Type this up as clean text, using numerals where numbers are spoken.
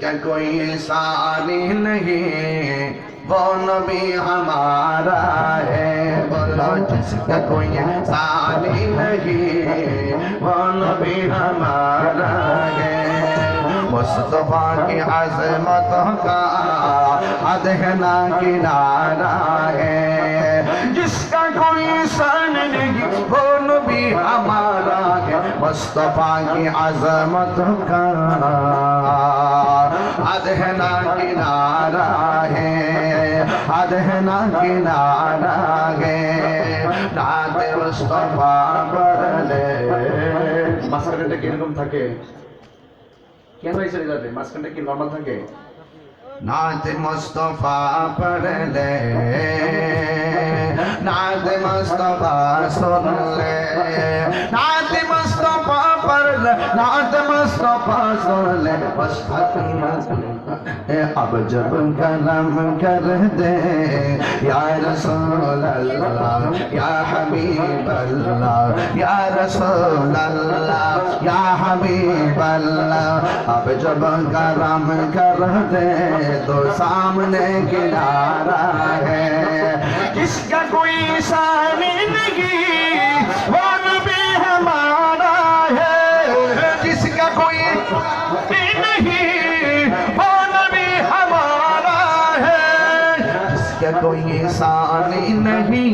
जिसका कोई सानी नहीं वो नबी हमारा है। बोलो जिसका कोई सानी नहीं वो नबी हमारा है। मुस्तफा की अज़मत का हद है ना किनारा है। जिसका कोई सान नहीं वो नबी हमारा है। मुस्तफा की अज़मत का हद है ना किनारा है। हद है ना किनारा है। नाते मुस्तफा पढ़ले মাঝখানটা কি এরকম থাকে? কেন এই চলে যাবে? মাঝখানটা কি নরমাল থাকে? নাতে মুস্তফা পড়লে নাতে মুস্তফা শুনলে নাতে মুস্তফা পড়লে नात मुस्तफा सुनले अब जब कलम कर दे या रसूल अल्लाह या हबीब अल्लाह या रसूल अल्लाह या हबीब अल्लाह। अब जब कलम कर दे तो सामने किनारा है। जिसका कोई सानी नहीं वो नबी हमारा है। जिसका कोई नहीं वो नबी हमारा है। जिसका कोई सानी नहीं